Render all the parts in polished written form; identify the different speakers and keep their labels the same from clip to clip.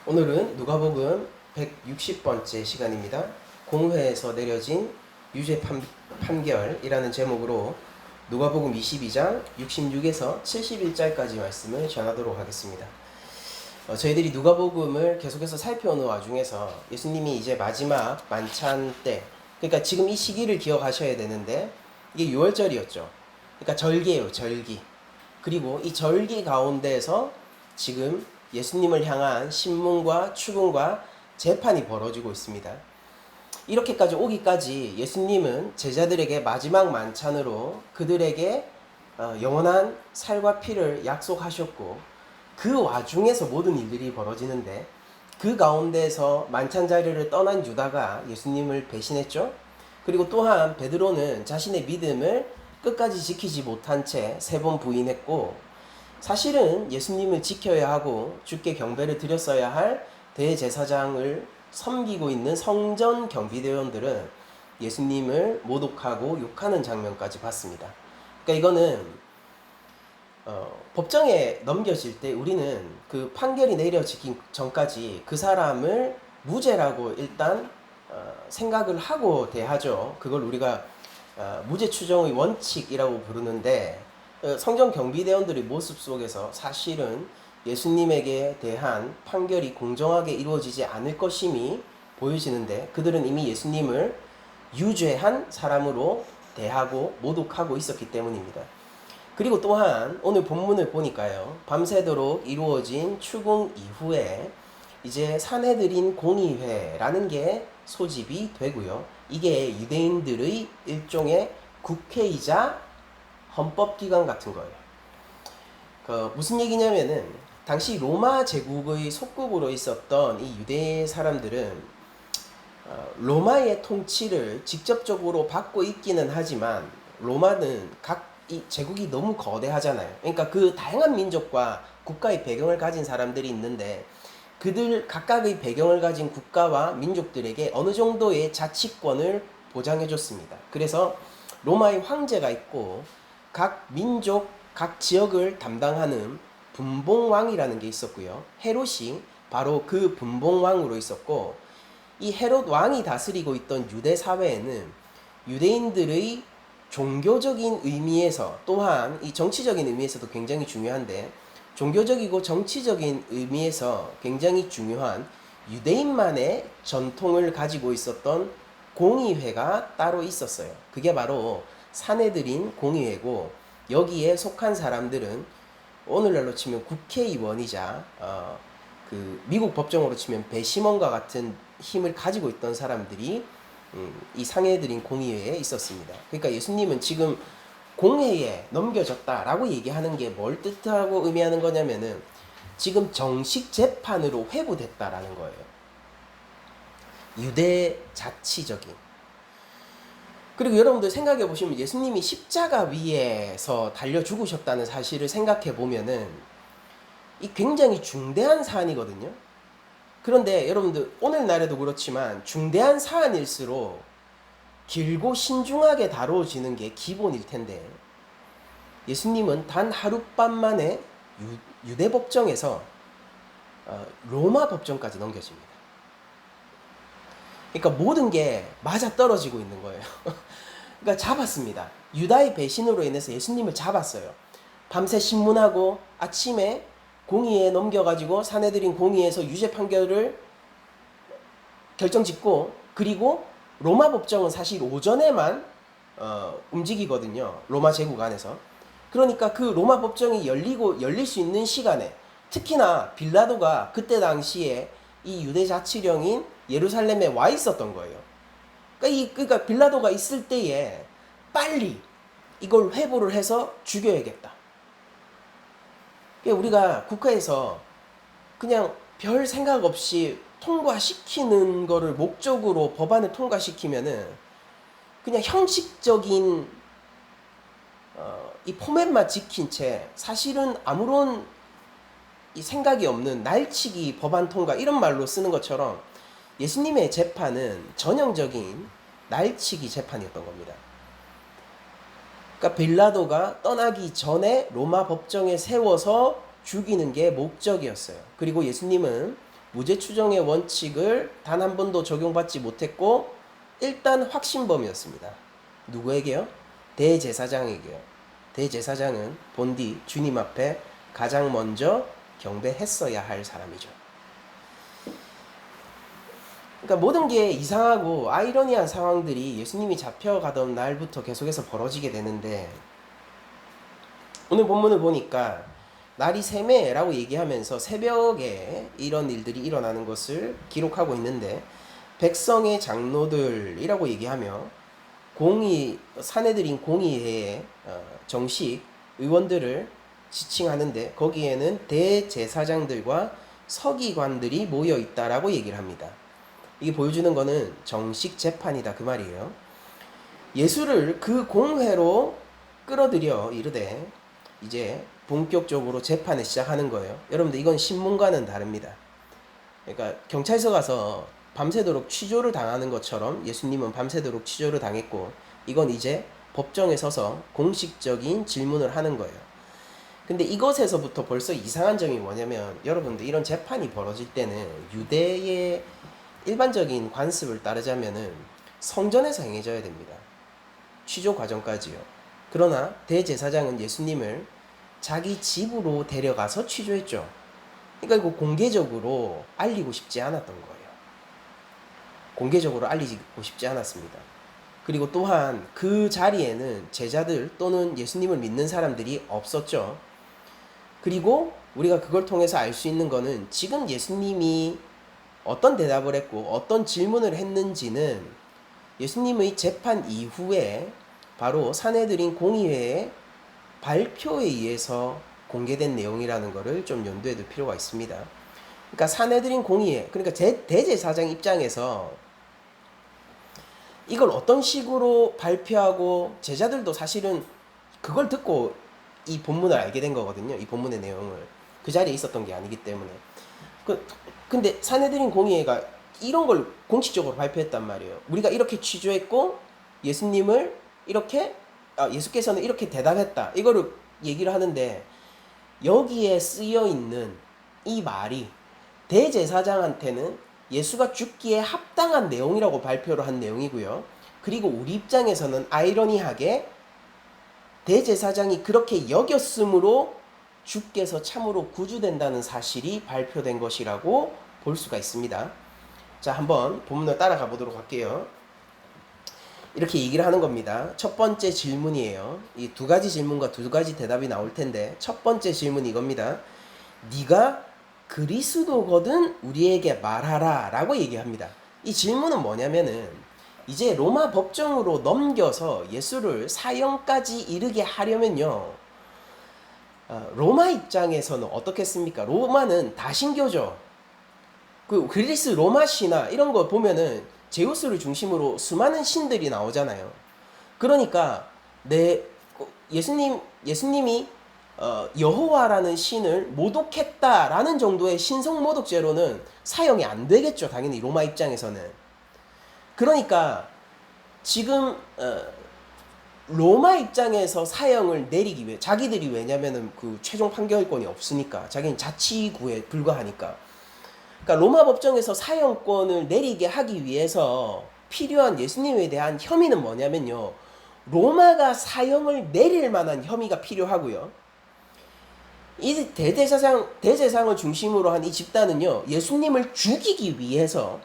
Speaker 1: 오늘은 누가복음 160번째 시간입니다. 공회에서 내려진 유죄 판결이라는 제목으로 누가복음 22장 66에서 71절까지 말씀을 전하도록 하겠습니다. 저희들이 누가복음을 계속해서 살펴오는 와중에서 예수님이 이제 마지막 만찬 때, 그러니까 지금 이 시기를 기억하셔야 되는데 이게 6월절이었죠. 그러니까 절기예요, 절기. 그리고 이 절기 가운데에서 지금 예수님을 향한 신문과 추궁과 재판이 벌어지고 있습니다. 이렇게까지 오기까지 예수님은 제자들에게 마지막 만찬으로 그들에게 영원한 살과 피를 약속하셨고, 그 와중에서 모든 일들이 벌어지는데, 그 가운데서 만찬 자리를 떠난 유다가 예수님을 배신했죠. 그리고 또한 베드로는 자신의 믿음을 끝까지 지키지 못한 채 3번 부인했고, 사실은 예수님을 지켜야 하고 주께 경배를 드렸어야 할 대제사장을 섬기고 있는 성전 경비대원들은 예수님을 모독하고 욕하는 장면까지 봤습니다. 그러니까 이거는 법정에 넘겨질 때 우리는 그 판결이 내려지기 전까지 그 사람을 무죄라고 일단 생각을 하고 대하죠. 그걸 우리가 무죄 추정의 원칙이라고 부르는데, 성전 경비대원들의 모습 속에서 사실은 예수님에게 대한 판결이 공정하게 이루어지지 않을 것임이 보여지는데, 그들은 이미 예수님을 유죄한 사람으로 대하고 모독하고 있었기 때문입니다. 그리고 또한 오늘 본문을 보니까요, 밤새도록 이루어진 추궁 이후에 이제 산헤드린 공의회라는 게 소집이 되고요. 이게 유대인들의 일종의 국회이자 헌법기관 같은 거예요. 무슨 얘기냐면은, 당시 로마 제국의 속국으로 있었던 이 유대 사람들은 로마의 통치를 직접적으로 받고 있기는 하지만, 로마는 이 제국이 너무 거대하잖아요. 그러니까 그 다양한 민족과 국가의 배경을 가진 사람들이 있는데, 그들 각각의 배경을 가진 국가와 민족들에게 어느 정도의 자치권을 보장해 줬습니다. 그래서 로마의 황제가 있고, 각 민족, 각 지역을 담당하는 분봉왕이라는 게 있었고요. 헤롯이 바로 그 분봉왕으로 있었고, 이 헤롯 왕이 다스리고 있던 유대 사회에는 유대인들의 종교적인 의미에서, 또한 이 정치적인 의미에서도 굉장히 중요한데, 종교적이고 정치적인 의미에서 굉장히 중요한 유대인만의 전통을 가지고 있었던 공의회가 따로 있었어요. 그게 바로 산헤드린 공의회고, 여기에 속한 사람들은 오늘날로 치면 국회의원이자 그 미국 법정으로 치면 배심원과 같은 힘을 가지고 있던 사람들이 이 산헤드린 공의회에 있었습니다. 그러니까 예수님은 지금 공회에 넘겨졌다라고 얘기하는 게 뭘 뜻하고 의미하는 거냐면은, 지금 정식 재판으로 회부됐다라는 거예요. 유대 자치적인. 그리고 여러분들 생각해 보시면, 예수님이 십자가 위에서 달려 죽으셨다는 사실을 생각해 보면은 이 굉장히 중대한 사안이거든요. 그런데 여러분들 오늘날에도 그렇지만 중대한 사안일수록 길고 신중하게 다뤄지는 게 기본일 텐데, 예수님은 단 하룻밤 만에 유대 법정에서 로마 법정까지 넘겨집니다. 그러니까 모든 게 맞아 떨어지고 있는 거예요. 그러니까 잡았습니다. 유다의 배신으로 인해서 예수님을 잡았어요. 밤새 신문하고 아침에 공의회에 넘겨가지고 산헤드린 공의회에서 유죄 판결을 결정짓고, 그리고 로마 법정은 사실 오전에만 움직이거든요. 로마 제국 안에서. 그러니까 그 로마 법정이 열릴 수 있는 시간에, 특히나 빌라도가 그때 당시에 이 유대 자치령인 예루살렘에 와 있었던 거예요. 그러니까 빌라도가 있을 때에 빨리 이걸 회부를 해서 죽여야겠다. 우리가 국회에서 그냥 별 생각 없이 통과시키는 거를 목적으로 법안을 통과시키면은, 그냥 형식적인 이 포맷만 지킨 채 사실은 아무런 이 생각이 없는 날치기 법안 통과, 이런 말로 쓰는 것처럼 예수님의 재판은 전형적인 날치기 재판이었던 겁니다. 그러니까 빌라도가 떠나기 전에 로마 법정에 세워서 죽이는 게 목적이었어요. 그리고 예수님은 무죄 추정의 원칙을 단 한 번도 적용받지 못했고 일단 확신범이었습니다. 누구에게요? 대제사장에게요. 대제사장은 본디 주님 앞에 가장 먼저 경배했어야 할 사람이죠. 그러니까 모든 게 이상하고 아이러니한 상황들이 예수님이 잡혀가던 날부터 계속해서 벌어지게 되는데, 오늘 본문을 보니까 날이 새매라고 얘기하면서 새벽에 이런 일들이 일어나는 것을 기록하고 있는데, 백성의 장로들이라고 얘기하며 사내들인 공의회의 정식 의원들을 지칭하는데, 거기에는 대제사장들과 서기관들이 모여 있다라고 얘기를 합니다. 이게 보여주는 거는 정식 재판이다 그 말이에요. 예수를 그 공회로 끌어들여 이르되 이제 본격적으로 재판을 시작하는 거예요. 여러분들, 이건 신문과는 다릅니다. 그러니까 경찰서 가서 밤새도록 취조를 당하는 것처럼 예수님은 밤새도록 취조를 당했고, 이건 이제 법정에 서서 공식적인 질문을 하는 거예요. 근데 이것에서부터 벌써 이상한 점이 뭐냐면, 여러분들, 이런 재판이 벌어질 때는 유대의 일반적인 관습을 따르자면은 성전에서 행해져야 됩니다. 취조 과정까지요. 그러나 대제사장은 예수님을 자기 집으로 데려가서 취조했죠. 그러니까 이거 공개적으로 알리고 싶지 않았던 거예요. 공개적으로 알리고 싶지 않았습니다. 그리고 또한 그 자리에는 제자들 또는 예수님을 믿는 사람들이 없었죠. 그리고 우리가 그걸 통해서 알 수 있는 거는 지금 예수님이 어떤 대답을 했고 어떤 질문을 했는지는 예수님의 재판 이후에 바로 사내들인 공의회의 발표에 의해서 공개된 내용이라는 것을 좀 염두에 둘 필요가 있습니다. 그러니까 사내들인 공의회, 그러니까 대제사장 입장에서 이걸 어떤 식으로 발표하고, 제자들도 사실은 그걸 듣고 이 본문을 알게 된 거거든요. 이 본문의 내용을. 그 자리에 있었던 게 아니기 때문에. 근데 사내들인 공의회가 이런 걸 공식적으로 발표했단 말이에요. 우리가 이렇게 취조했고 예수님을 이렇게 예수께서는 이렇게 대답했다. 이거를 얘기를 하는데, 여기에 쓰여 있는 이 말이 대제사장한테는 예수가 죽기에 합당한 내용이라고 발표를 한 내용이고요. 그리고 우리 입장에서는 아이러니하게 대제사장이 그렇게 여겼으므로 주께서 참으로 구주된다는 사실이 발표된 것이라고 볼 수가 있습니다. 자, 한번 본문을 따라가 보도록 할게요. 이렇게 얘기를 하는 겁니다. 첫 번째 질문이에요. 이 두 가지 질문과 두 가지 대답이 나올 텐데, 첫 번째 질문이 이겁니다. 네가 그리스도거든 우리에게 말하라 라고 얘기합니다. 이 질문은 뭐냐면은, 이제 로마 법정으로 넘겨서 예수를 사형까지 이르게 하려면요, 로마 입장에서는 어떻겠습니까? 로마는 다신교죠. 그 그리스 로마 신화 이런 거 보면은 제우스를 중심으로 수많은 신들이 나오잖아요. 그러니까 예수님이 여호와라는 신을 모독했다라는 정도의 신성 모독죄로는 사형이 안 되겠죠. 당연히 로마 입장에서는. 그러니까 지금 로마 입장에서 사형을 내리기 위해, 자기들이 왜냐면은 그 최종 판결권이 없으니까, 자기는 자치구에 불과하니까, 그러니까 로마 법정에서 사형권을 내리게 하기 위해서 필요한 예수님에 대한 혐의는 뭐냐면요, 로마가 사형을 내릴 만한 혐의가 필요하고요. 이 대제사장을 중심으로 한 이 집단은요, 예수님을 죽이기 위해서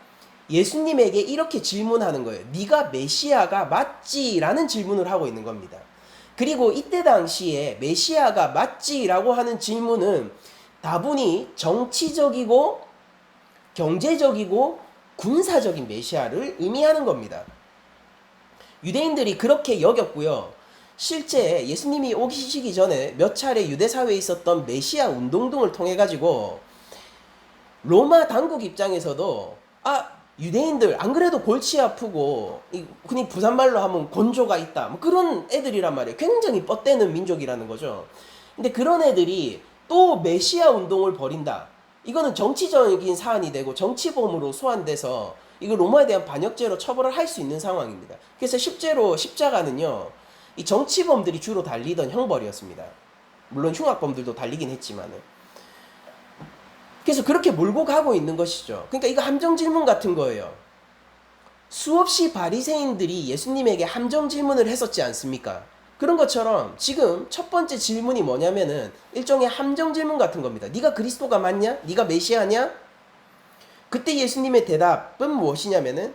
Speaker 1: 예수님에게 이렇게 질문하는 거예요. 네가 메시아가 맞지? 라는 질문을 하고 있는 겁니다. 그리고 이때 당시에 메시아가 맞지? 라고 하는 질문은 다분히 정치적이고 경제적이고 군사적인 메시아를 의미하는 겁니다. 유대인들이 그렇게 여겼고요. 실제 예수님이 오시기 전에 몇 차례 유대 사회에 있었던 메시아 운동 등을 통해 가지고 로마 당국 입장에서도 유대인들 안 그래도 골치 아프고 그냥 부산말로 하면 곤조가 있다, 뭐 그런 애들이란 말이에요. 굉장히 뻗대는 민족이라는 거죠. 근데 그런 애들이 또 메시아 운동을 벌인다. 이거는 정치적인 사안이 되고 정치범으로 소환돼서 이거 로마에 대한 반역죄로 처벌을 할 수 있는 상황입니다. 그래서 실제로 십자가는요, 이 정치범들이 주로 달리던 형벌이었습니다. 물론 흉악범들도 달리긴 했지만은. 그래서 그렇게 몰고 가고 있는 것이죠. 그러니까 이거 함정 질문 같은 거예요. 수없이 바리새인들이 예수님에게 함정 질문을 했었지 않습니까? 그런 것처럼 지금 첫 번째 질문이 뭐냐면은 일종의 함정 질문 같은 겁니다. 네가 그리스도가 맞냐? 네가 메시아냐? 그때 예수님의 대답은 무엇이냐면은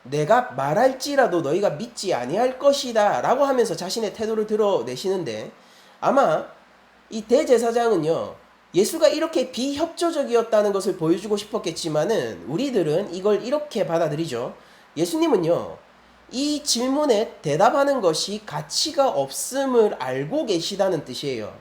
Speaker 1: 내가 말할지라도 너희가 믿지 아니할 것이다 라고 하면서 자신의 태도를 드러내시는데, 아마 이 대제사장은요, 예수가 이렇게 비협조적이었다는 것을 보여주고 싶었겠지만은 우리들은 이걸 이렇게 받아들이죠. 예수님은요, 이 질문에 대답하는 것이 가치가 없음을 알고 계시다는 뜻이에요.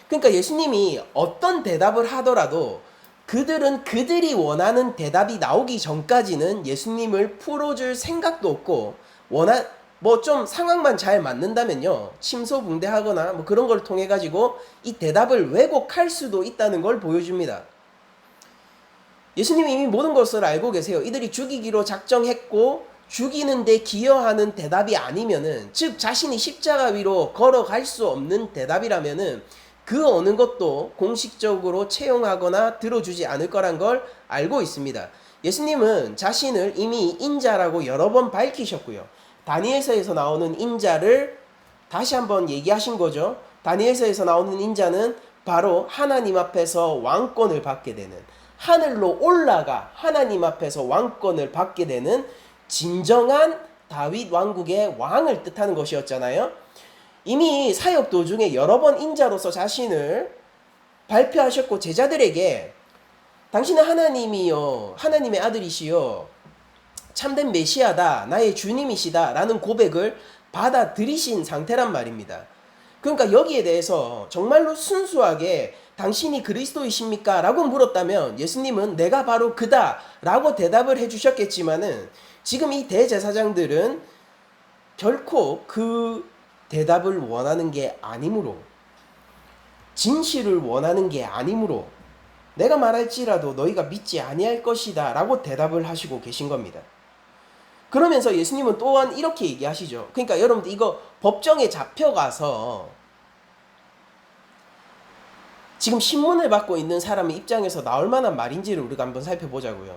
Speaker 1: 그러니까 예수님이 어떤 대답을 하더라도 그들은 그들이 원하는 대답이 나오기 전까지는 예수님을 풀어줄 생각도 없고, 뭐 좀 상황만 잘 맞는다면요, 침소붕대하거나 뭐 그런 걸 통해 가지고 이 대답을 왜곡할 수도 있다는 걸 보여줍니다. 예수님이 이미 모든 것을 알고 계세요. 이들이 죽이기로 작정했고 죽이는데 기여하는 대답이 아니면은, 즉 자신이 십자가 위로 걸어갈 수 없는 대답이라면은 그 어느 것도 공식적으로 채용하거나 들어주지 않을 거란 걸 알고 있습니다. 예수님은 자신을 이미 인자라고 여러 번 밝히셨고요. 다니엘서에서 나오는 인자를 다시 한번 얘기하신 거죠. 다니엘서에서 나오는 인자는 바로 하나님 앞에서 왕권을 받게 되는, 하늘로 올라가 하나님 앞에서 왕권을 받게 되는 진정한 다윗 왕국의 왕을 뜻하는 것이었잖아요. 이미 사역 도중에 여러 번 인자로서 자신을 발표하셨고 제자들에게 당신은 하나님이요, 하나님의 아들이시요, 참된 메시아다, 나의 주님이시다 라는 고백을 받아들이신 상태란 말입니다. 그러니까 여기에 대해서 정말로 순수하게 당신이 그리스도이십니까? 라고 물었다면 예수님은 내가 바로 그다 라고 대답을 해주셨겠지만은, 지금 이 대제사장들은 결코 그 대답을 원하는 게 아니므로, 진실을 원하는 게 아니므로 내가 말할지라도 너희가 믿지 아니할 것이다 라고 대답을 하시고 계신 겁니다. 그러면서 예수님은 또한 이렇게 얘기하시죠. 그러니까 여러분들 이거 법정에 잡혀가서 지금 신문을 받고 있는 사람의 입장에서 나올 만한 말인지를 우리가 한번 살펴보자고요.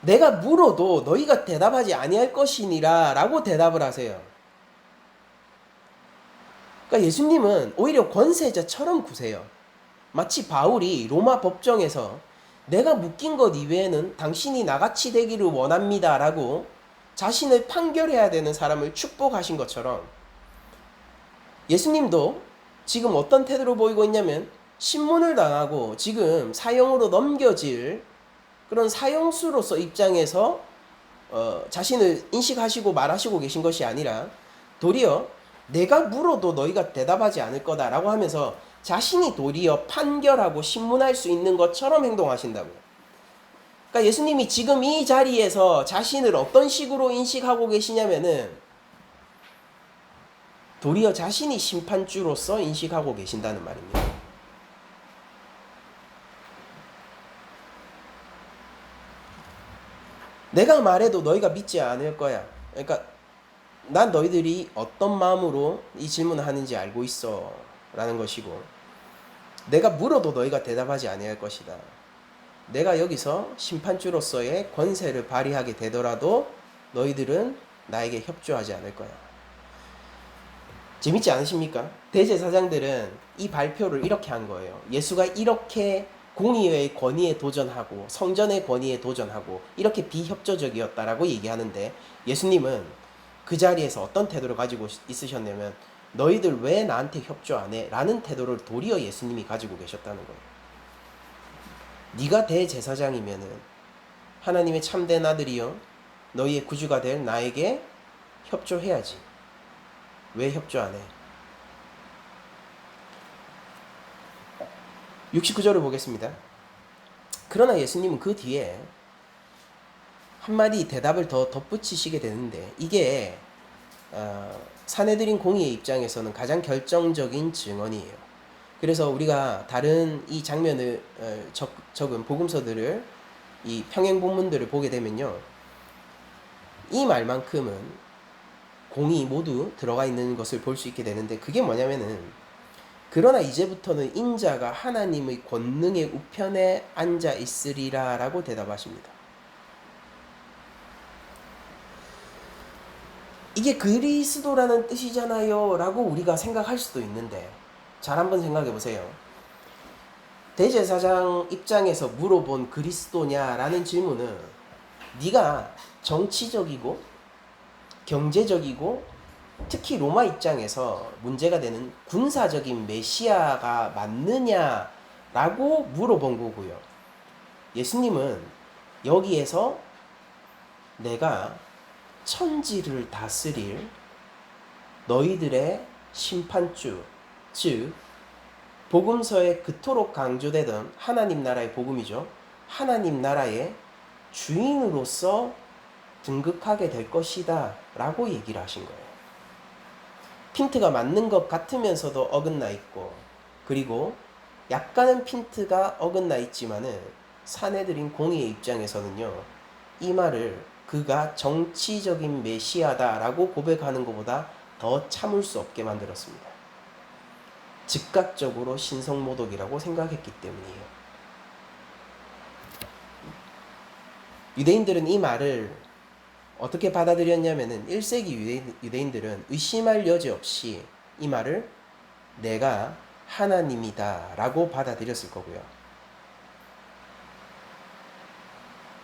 Speaker 1: 내가 물어도 너희가 대답하지 아니할 것이니라 라고 대답을 하세요. 그러니까 예수님은 오히려 권세자처럼 구세요. 마치 바울이 로마 법정에서 내가 묶인 것 이외에는 당신이 나같이 되기를 원합니다 라고 자신을 판결해야 되는 사람을 축복하신 것처럼, 예수님도 지금 어떤 태도로 보이고 있냐면 신문을 당하고 지금 사형으로 넘겨질 그런 사형수로서 입장에서 자신을 인식하시고 말하시고 계신 것이 아니라 도리어 내가 물어도 너희가 대답하지 않을 거다라고 하면서 자신이 도리어 판결하고 신문할 수 있는 것처럼 행동하신다고요. 그러니까 예수님이 지금 이 자리에서 자신을 어떤 식으로 인식하고 계시냐면은 도리어 자신이 심판주로서 인식하고 계신다는 말입니다. 내가 말해도 너희가 믿지 않을 거야. 그러니까 난 너희들이 어떤 마음으로 이 질문을 하는지 알고 있어 라는 것이고, 내가 물어도 너희가 대답하지 아니할 것이다. 내가 여기서 심판주로서의 권세를 발휘하게 되더라도 너희들은 나에게 협조하지 않을 거야. 재밌지 않으십니까? 대제사장들은 이 발표를 이렇게 한 거예요. 예수가 이렇게 공의의 권위에 도전하고 성전의 권위에 도전하고 이렇게 비협조적이었다라고 얘기하는데, 예수님은 그 자리에서 어떤 태도를 가지고 있으셨냐면 너희들 왜 나한테 협조 안 해? 라는 태도를 도리어 예수님이 가지고 계셨다는 거예요. 네가 대제사장이면은 하나님의 참된 아들이요 너희의 구주가 될 나에게 협조해야지. 왜 협조 안 해? 69절을 보겠습니다. 그러나 예수님은 그 뒤에 한마디 대답을 더 덧붙이시게 되는데, 이게 사내들인 공의의 입장에서는 가장 결정적인 증언이에요. 그래서 우리가 다른 이 장면을 적은 복음서들을, 이 평행 본문들을 보게 되면요, 이 말만큼은 공의 모두 들어가 있는 것을 볼 수 있게 되는데, 그게 뭐냐면은 그러나 이제부터는 인자가 하나님의 권능의 우편에 앉아 있으리라 라고 대답하십니다. 이게 그리스도라는 뜻이잖아요 라고 우리가 생각할 수도 있는데, 잘 한번 생각해 보세요. 대제사장 입장에서 물어본 그리스도냐라는 질문은 네가 정치적이고 경제적이고 특히 로마 입장에서 문제가 되는 군사적인 메시아가 맞느냐라고 물어본 거고요. 예수님은 여기에서 내가 천지를 다스릴 너희들의 심판주, 즉 복음서에 그토록 강조되던 하나님 나라의 복음이죠. 하나님 나라의 주인으로서 등극하게 될 것이다 라고 얘기를 하신 거예요. 핀트가 맞는 것 같으면서도 어긋나 있고, 그리고 약간은 핀트가 어긋나 있지만은 사내들인 공의의 입장에서는요, 이 말을 그가 정치적인 메시아다라고 고백하는 것보다 더 참을 수 없게 만들었습니다. 즉각적으로 신성모독이라고 생각했기 때문이에요. 유대인들은 이 말을 어떻게 받아들였냐면은 1세기 유대인들은 의심할 여지 없이 이 말을 내가 하나님이다 라고 받아들였을 거고요.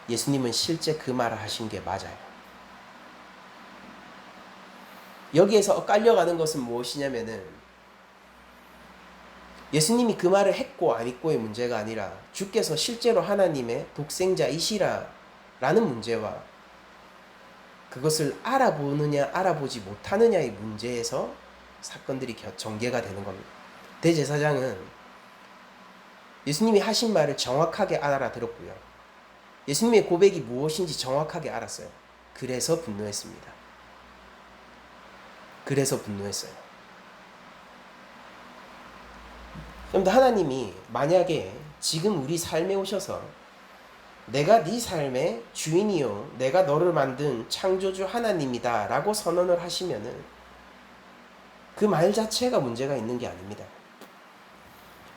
Speaker 1: 예수님은 실제 그 말을 하신 게 맞아요. 여기에서 엇갈려가는 것은 무엇이냐면은 예수님이 그 말을 했고 안 했고의 문제가 아니라 주께서 실제로 하나님의 독생자이시라 라는 문제와 그것을 알아보느냐 알아보지 못하느냐의 문제에서 사건들이 전개가 되는 겁니다. 대제사장은 예수님이 하신 말을 정확하게 알아들었고요. 예수님의 고백이 무엇인지 정확하게 알았어요. 그래서 분노했습니다. 그래서 분노했어요. 여러분들, 하나님이 만약에 지금 우리 삶에 오셔서 내가 네 삶의 주인이요 내가 너를 만든 창조주 하나님이다 라고 선언을 하시면은 그 말 자체가 문제가 있는 게 아닙니다.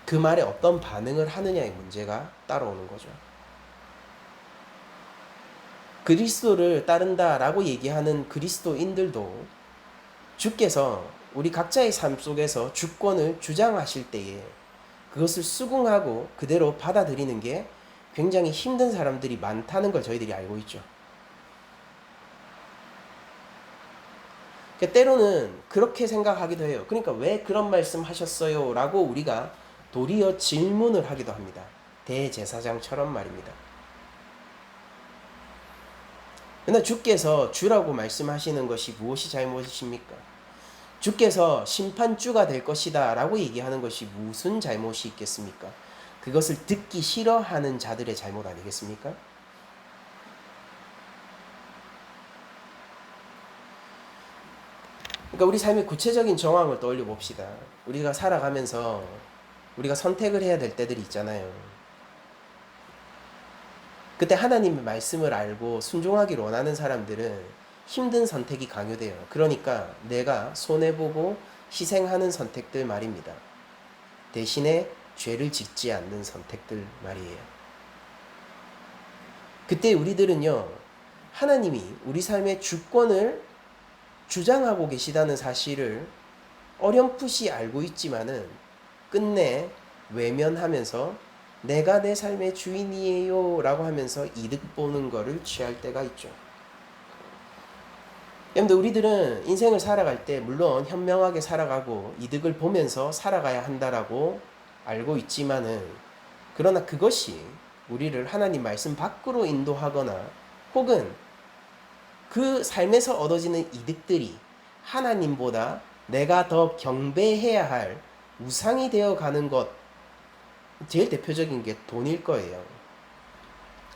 Speaker 1: 그 말에 어떤 반응을 하느냐의 문제가 따라오는 거죠. 그리스도를 따른다 라고 얘기하는 그리스도인들도 주께서 우리 각자의 삶 속에서 주권을 주장하실 때에 그것을 수긍하고 그대로 받아들이는 게 굉장히 힘든 사람들이 많다는 걸 저희들이 알고 있죠. 그러니까 때로는 그렇게 생각하기도 해요. 그러니까 왜 그런 말씀 하셨어요? 라고 우리가 도리어 질문을 하기도 합니다. 대제사장처럼 말입니다. 그러나 주께서 주라고 말씀하시는 것이 무엇이 잘못이십니까? 주께서 심판주가 될 것이다 라고 얘기하는 것이 무슨 잘못이 있겠습니까? 그것을 듣기 싫어하는 자들의 잘못 아니겠습니까? 그러니까 우리 삶의 구체적인 정황을 떠올려 봅시다. 우리가 살아가면서 우리가 선택을 해야 될 때들이 있잖아요. 그때 하나님의 말씀을 알고 순종하기를 원하는 사람들은 힘든 선택이 강요돼요. 그러니까 내가 손해보고 희생하는 선택들 말입니다. 대신에 죄를 짓지 않는 선택들 말이에요. 그때 우리들은요, 하나님이 우리 삶의 주권을 주장하고 계시다는 사실을 어렴풋이 알고 있지만은 끝내 외면하면서 내가 내 삶의 주인이에요 라고 하면서 이득 보는 거를 취할 때가 있죠. 여러분들, 우리들은 인생을 살아갈 때 물론 현명하게 살아가고 이득을 보면서 살아가야 한다라고 알고 있지만은, 그러나 그것이 우리를 하나님 말씀 밖으로 인도하거나 혹은 그 삶에서 얻어지는 이득들이 하나님보다 내가 더 경배해야 할 우상이 되어 가는 것, 제일 대표적인 게 돈일 거예요.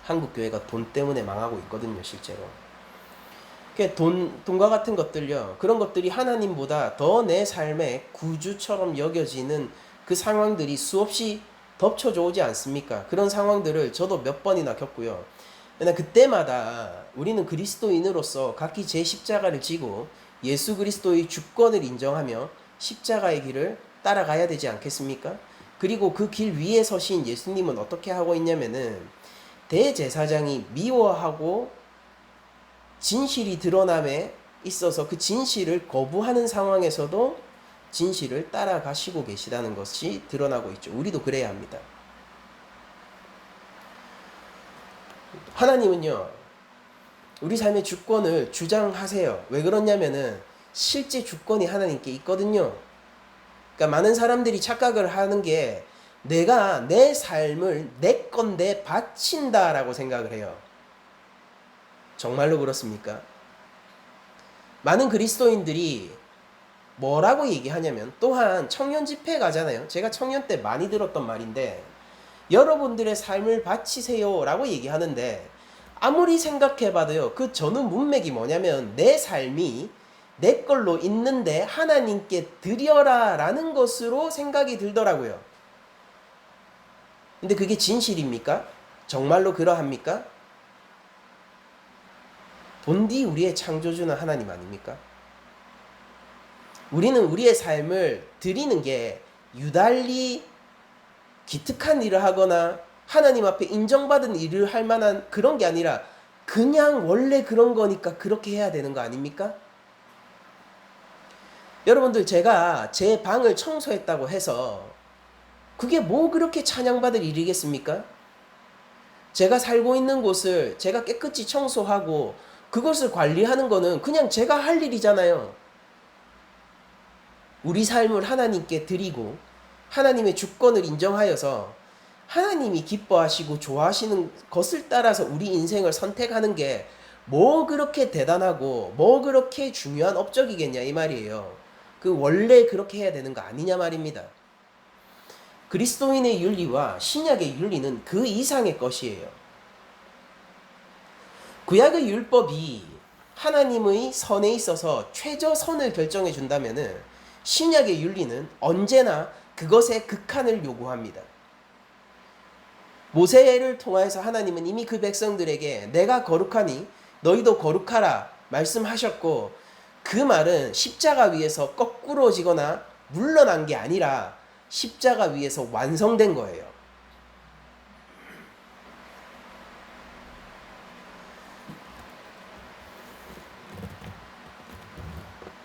Speaker 1: 한국 교회가 돈 때문에 망하고 있거든요, 실제로. 돈과 같은 것들요, 그런 것들이 하나님보다 더 내 삶의 구주처럼 여겨지는 그 상황들이 수없이 덮쳐져 오지 않습니까? 그런 상황들을 저도 몇 번이나 겪고요. 그러나 그때마다 우리는 그리스도인으로서 각기 제 십자가를 지고 예수 그리스도의 주권을 인정하며 십자가의 길을 따라가야 되지 않겠습니까? 그리고 그 길 위에 서신 예수님은 어떻게 하고 있냐면은 대제사장이 미워하고 진실이 드러남에 있어서 그 진실을 거부하는 상황에서도 진실을 따라가시고 계시다는 것이 드러나고 있죠. 우리도 그래야 합니다. 하나님은요, 우리 삶의 주권을 주장하세요. 왜 그러냐면은 실제 주권이 하나님께 있거든요. 그러니까 많은 사람들이 착각을 하는 게 내가 내 삶을 내 건데 바친다라고 생각을 해요. 정말로 그렇습니까? 많은 그리스도인들이 뭐라고 얘기하냐면, 또한 청년 집회 가잖아요. 제가 청년 때 많이 들었던 말인데, 여러분들의 삶을 바치세요 라고 얘기하는데, 아무리 생각해봐도요, 그 전후 문맥이 뭐냐면 내 삶이 내 걸로 있는데 하나님께 드려라 라는 것으로 생각이 들더라고요. 근데 그게 진실입니까? 정말로 그러합니까? 본디 우리의 창조주는 하나님 아닙니까? 우리는 우리의 삶을 드리는 게 유달리 기특한 일을 하거나 하나님 앞에 인정받은 일을 할 만한 그런 게 아니라 그냥 원래 그런 거니까 그렇게 해야 되는 거 아닙니까? 여러분들, 제가 제 방을 청소했다고 해서 그게 뭐 그렇게 찬양받을 일이겠습니까? 제가 살고 있는 곳을 제가 깨끗이 청소하고 그것을 관리하는 거는 그냥 제가 할 일이잖아요. 우리 삶을 하나님께 드리고 하나님의 주권을 인정하여서 하나님이 기뻐하시고 좋아하시는 것을 따라서 우리 인생을 선택하는 게 뭐 그렇게 대단하고 뭐 그렇게 중요한 업적이겠냐 이 말이에요. 그 원래 그렇게 해야 되는 거 아니냐 말입니다. 그리스도인의 윤리와 신약의 윤리는 그 이상의 것이에요. 구약의 율법이 하나님의 선에 있어서 최저선을 결정해 준다면은 신약의 윤리는 언제나 그것의 극한을 요구합니다. 모세를 통하여서 하나님은 이미 그 백성들에게 내가 거룩하니 너희도 거룩하라 말씀하셨고, 그 말은 십자가 위에서 거꾸로지거나 물러난 게 아니라 십자가 위에서 완성된 거예요.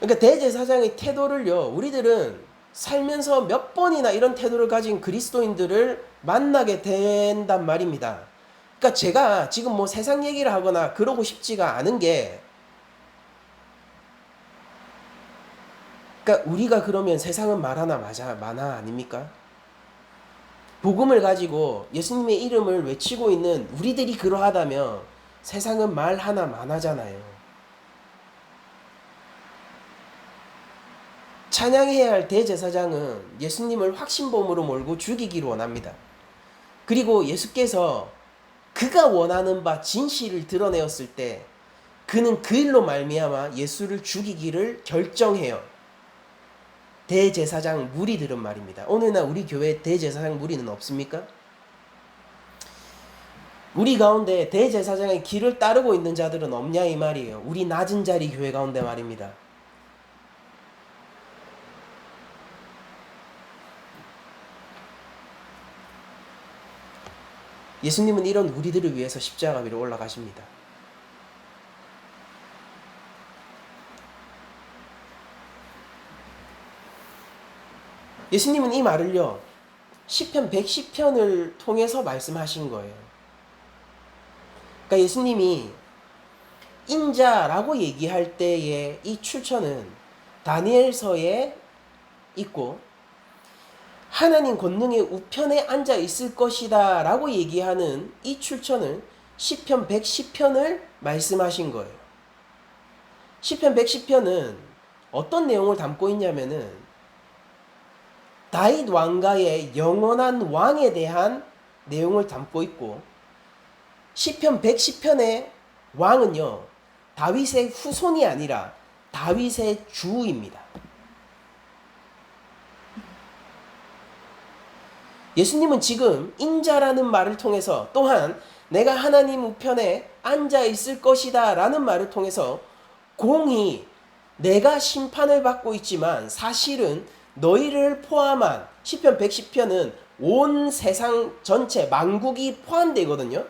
Speaker 1: 그러니까 대제사장의 태도를요, 우리들은 살면서 몇 번이나 이런 태도를 가진 그리스도인들을 만나게 된단 말입니다. 그러니까 제가 지금 뭐 세상 얘기를 하거나 그러고 싶지가 않은 게, 그러니까 우리가 그러면 세상은 말 하나 마나 아닙니까? 복음을 가지고 예수님의 이름을 외치고 있는 우리들이 그러하다면 세상은 말 하나 마나잖아요. 찬양해야 할 대제사장은 예수님을 확신범으로 몰고 죽이기를 원합니다. 그리고 예수께서 그가 원하는 바 진실을 드러내었을 때 그는 그 일로 말미암아 예수를 죽이기를 결정해요. 대제사장 무리들은 말입니다. 오늘날 우리 교회에 대제사장 무리는 없습니까? 우리 가운데 대제사장의 길을 따르고 있는 자들은 없냐 이 말이에요. 우리 낮은 자리 교회 가운데 말입니다. 예수님은 이런 우리들을 위해서 십자가 위로 올라가십니다. 예수님은 이 말을요, 시편 110편을 통해서 말씀하신 거예요. 그러니까 예수님이 인자라고 얘기할 때의 이 출처는 다니엘서에 있고, 하나님 권능의 우편에 앉아 있을 것이다 라고 얘기하는 이 출처는 시편 110편을 말씀하신 거예요. 시편 110편은 어떤 내용을 담고 있냐면은 다윗 왕가의 영원한 왕에 대한 내용을 담고 있고, 시편 110편의 왕은요, 다윗의 후손이 아니라 다윗의 주입니다. 예수님은 지금 인자라는 말을 통해서, 또한 내가 하나님 우편에 앉아 있을 것이다 라는 말을 통해서 공히 내가 심판을 받고 있지만 사실은 너희를 포함한 시편 110편은 온 세상 전체 만국이 포함되거든요.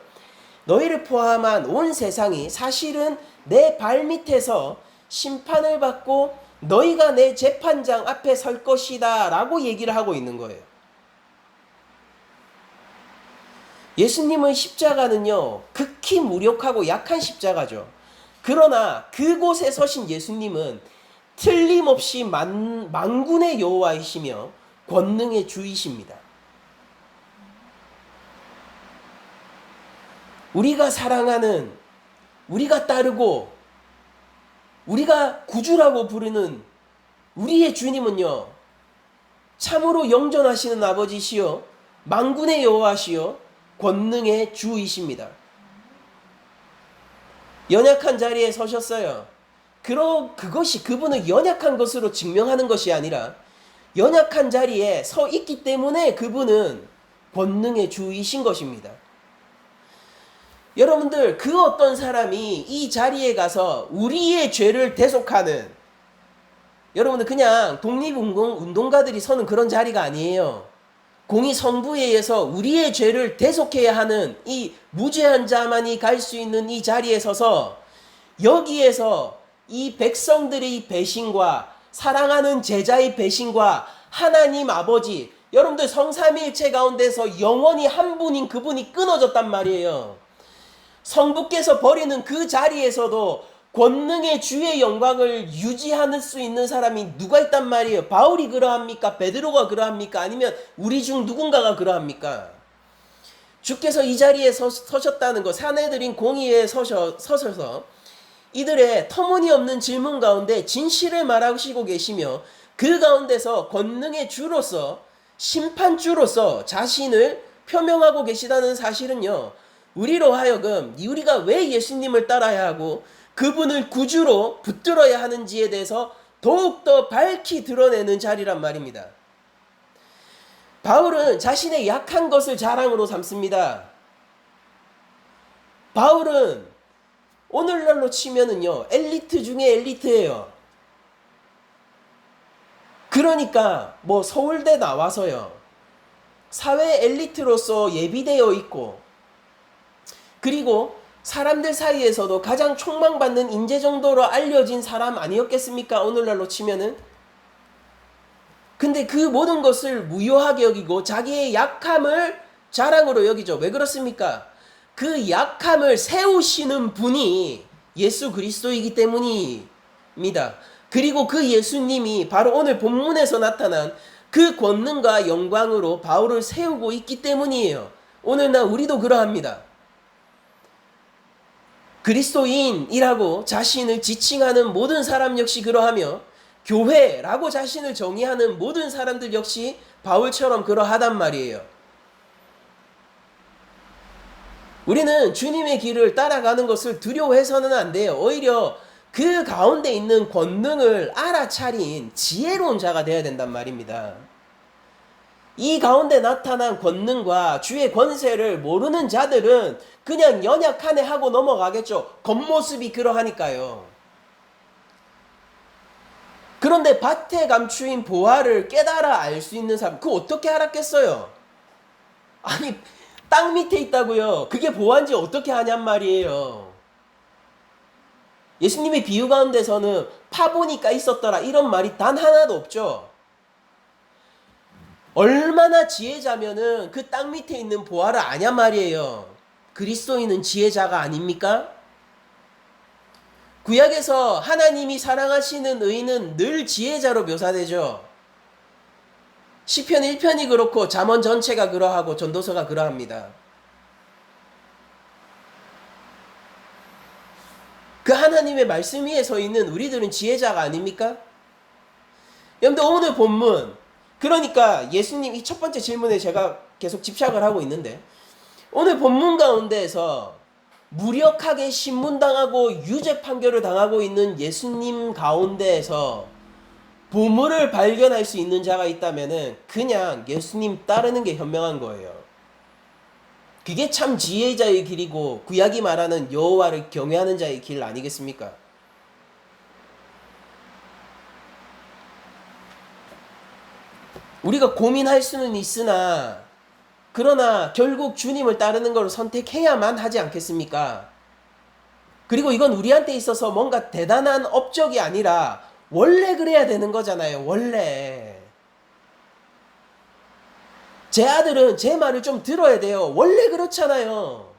Speaker 1: 너희를 포함한 온 세상이 사실은 내 발밑에서 심판을 받고 너희가 내 재판장 앞에 설 것이다 라고 얘기를 하고 있는 거예요. 예수님의 십자가는요, 극히 무력하고 약한 십자가죠. 그러나 그곳에 서신 예수님은 틀림없이 만군의 여호와이시며 권능의 주이십니다. 우리가 사랑하는, 우리가 따르고 우리가 구주라고 부르는 우리의 주님은요, 참으로 영존하시는 아버지시요 만군의 여호와시요 권능의 주이십니다. 연약한 자리에 서셨어요. 그것이 그분을 연약한 것으로 증명하는 것이 아니라 연약한 자리에 서 있기 때문에 그분은 권능의 주이신 것입니다. 여러분들, 그 어떤 사람이 이 자리에 가서 우리의 죄를 대속하는, 여러분들 그냥 독립운동가들이 서는 그런 자리가 아니에요. 공의 성부에 의해서 우리의 죄를 대속해야 하는 이 무죄한 자만이 갈 수 있는 이 자리에 서서 여기에서 이 백성들의 배신과 사랑하는 제자의 배신과 하나님 아버지, 여러분들 성삼위일체 가운데서 영원히 한 분인 그분이 끊어졌단 말이에요. 성부께서 버리는 그 자리에서도 권능의 주의 영광을 유지할 수 있는 사람이 누가 있단 말이에요. 바울이 그러합니까? 베드로가 그러합니까? 아니면 우리 중 누군가가 그러합니까? 주께서 이 자리에 서셨다는 것, 사내들인 공의에 서셔서 이들의 터무니없는 질문 가운데 진실을 말하시고 계시며 그 가운데서 권능의 주로서 심판주로서 자신을 표명하고 계시다는 사실은요, 우리로 하여금 우리가 왜 예수님을 따라야 하고 그분을 구주로 붙들어야 하는지에 대해서 더욱더 밝히 드러내는 자리란 말입니다. 바울은 자신의 약한 것을 자랑으로 삼습니다. 바울은 오늘날로 치면은요, 엘리트 중에 엘리트예요. 그러니까 뭐 서울대 나와서요, 사회 엘리트로서 예비되어 있고, 그리고 사람들 사이에서도 가장 촉망받는 인재 정도로 알려진 사람 아니었겠습니까? 오늘날로 치면은. 근데 그 모든 것을 무효하게 여기고 자기의 약함을 자랑으로 여기죠. 왜 그렇습니까? 그 약함을 세우시는 분이 예수 그리스도이기 때문입니다. 그리고 그 예수님이 바로 오늘 본문에서 나타난 그 권능과 영광으로 바울을 세우고 있기 때문이에요. 오늘날 우리도 그러합니다. 그리스도인이라고 자신을 지칭하는 모든 사람 역시 그러하며 교회라고 자신을 정의하는 모든 사람들 역시 바울처럼 그러하단 말이에요. 우리는 주님의 길을 따라가는 것을 두려워해서는 안 돼요. 오히려 그 가운데 있는 권능을 알아차린 지혜로운 자가 되어야 된단 말입니다. 이 가운데 나타난 권능과 주의 권세를 모르는 자들은 그냥 연약하네 하고 넘어가겠죠. 겉모습이 그러하니까요. 그런데 밭에 감추인 보화를 깨달아 알 수 있는 사람, 그거 어떻게 알았겠어요? 아니, 땅 밑에 있다고요. 그게 보화인지 어떻게 아냔 말이에요. 예수님의 비유 가운데서는 파보니까 있었더라 이런 말이 단 하나도 없죠. 얼마나 지혜자면은 그 땅 밑에 있는 보화를 아냔 말이에요. 그리스도인은 지혜자가 아닙니까? 구약에서 하나님이 사랑하시는 의인은 늘 지혜자로 묘사되죠. 시편 1편이 그렇고 잠언 전체가 그러하고 전도서가 그러합니다. 그 하나님의 말씀 위에 서 있는 우리들은 지혜자가 아닙니까? 여러분들 오늘 본문, 그러니까 예수님 이 첫 번째 질문에 제가 계속 집착을 하고 있는데, 오늘 본문 가운데에서 무력하게 신문당하고 유죄 판결을 당하고 있는 예수님 가운데에서 보물을 발견할 수 있는 자가 있다면은 그냥 예수님 따르는 게 현명한 거예요. 그게 참 지혜자의 길이고 구약이 말하는 여호와를 경외하는 자의 길 아니겠습니까? 우리가 고민할 수는 있으나 그러나 결국 주님을 따르는 걸 선택해야만 하지 않겠습니까? 그리고 이건 우리한테 있어서 뭔가 대단한 업적이 아니라 원래 그래야 되는 거잖아요. 원래. 제 아들은 제 말을 좀 들어야 돼요. 원래 그렇잖아요.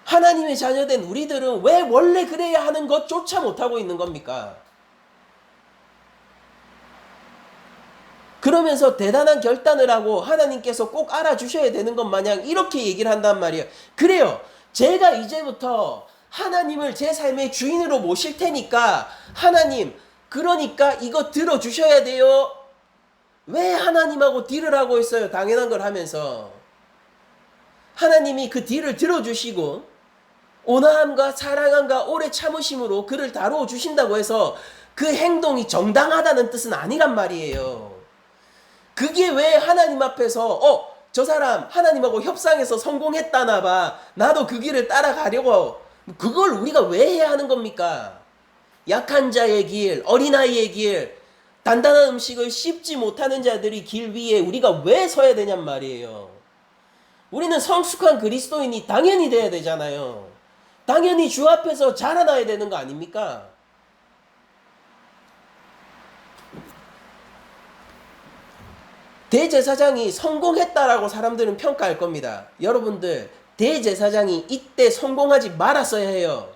Speaker 1: 하나님의 자녀된 우리들은 왜 원래 그래야 하는 것조차 못하고 있는 겁니까? 그러면서 대단한 결단을 하고 하나님께서 꼭 알아주셔야 되는 것 마냥 이렇게 얘기를 한단 말이에요. 그래요. 제가 이제부터 하나님을 제 삶의 주인으로 모실 테니까 하나님, 그러니까 이거 들어주셔야 돼요. 왜 하나님하고 딜을 하고 있어요? 당연한 걸 하면서. 하나님이 그 딜을 들어주시고 온화함과 사랑함과 오래 참으심으로 그를 다루어 주신다고 해서 그 행동이 정당하다는 뜻은 아니란 말이에요. 그게 왜 하나님 앞에서 저 사람 하나님하고 협상해서 성공했다나 봐, 나도 그 길을 따라가려고, 그걸 우리가 왜 해야 하는 겁니까? 약한 자의 길, 어린아이의 길, 단단한 음식을 씹지 못하는 자들이 길 위에 우리가 왜 서야 되냔 말이에요. 우리는 성숙한 그리스도인이 당연히 돼야 되잖아요. 당연히 주 앞에서 자라나야 되는 거 아닙니까? 대제사장이 성공했다라고 사람들은 평가할 겁니다. 여러분들, 대제사장이 이때 성공하지 말았어야 해요.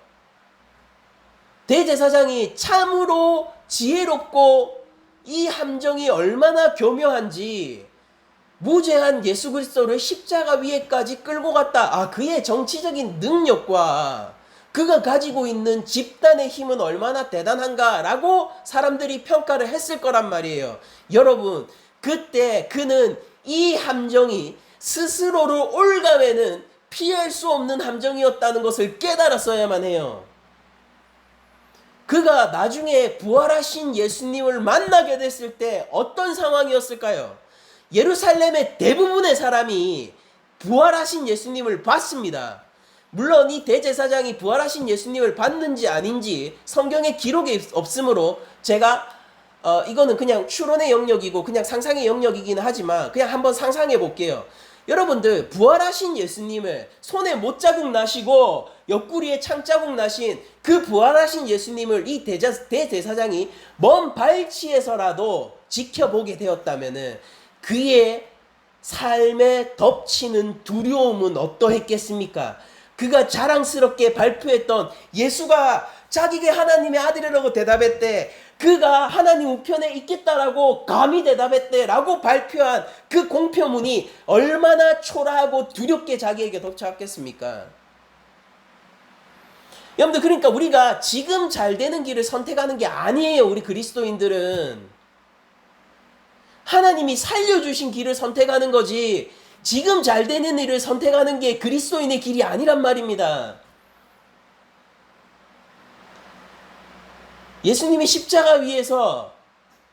Speaker 1: 대제사장이 참으로 지혜롭고 이 함정이 얼마나 교묘한지 무죄한 예수 그리스도를 십자가 위에까지 끌고 갔다. 그의 정치적인 능력과 그가 가지고 있는 집단의 힘은 얼마나 대단한가라고 사람들이 평가를 했을 거란 말이에요. 여러분, 그때 그는 이 함정이 스스로를 올가매는 피할 수 없는 함정이었다는 것을 깨달았어야만 해요. 그가 나중에 부활하신 예수님을 만나게 됐을 때 어떤 상황이었을까요? 예루살렘의 대부분의 사람이 부활하신 예수님을 봤습니다. 물론 이 대제사장이 부활하신 예수님을 봤는지 아닌지 성경에 기록이 없으므로 제가 이거는 그냥 추론의 영역이고 그냥 상상의 영역이기는 하지만 그냥 한번 상상해 볼게요. 여러분들, 부활하신 예수님을 손에 못자국 나시고 옆구리에 창자국 나신 그 부활하신 예수님을 이 대제사장이 먼 발치에서라도 지켜보게 되었다면은 그의 삶에 덮치는 두려움은 어떠했겠습니까? 그가 자랑스럽게 발표했던 예수가 자기가 하나님의 아들이라고 대답했대, 그가 하나님 우편에 있겠다라고 감히 대답했대라고 발표한 그 공표문이 얼마나 초라하고 두렵게 자기에게 덮쳐왔겠습니까? 여러분들, 그러니까 우리가 지금 잘 되는 길을 선택하는 게 아니에요. 우리 그리스도인들은 하나님이 살려주신 길을 선택하는 거지, 지금 잘 되는 일을 선택하는 게 그리스도인의 길이 아니란 말입니다. 예수님이 십자가 위에서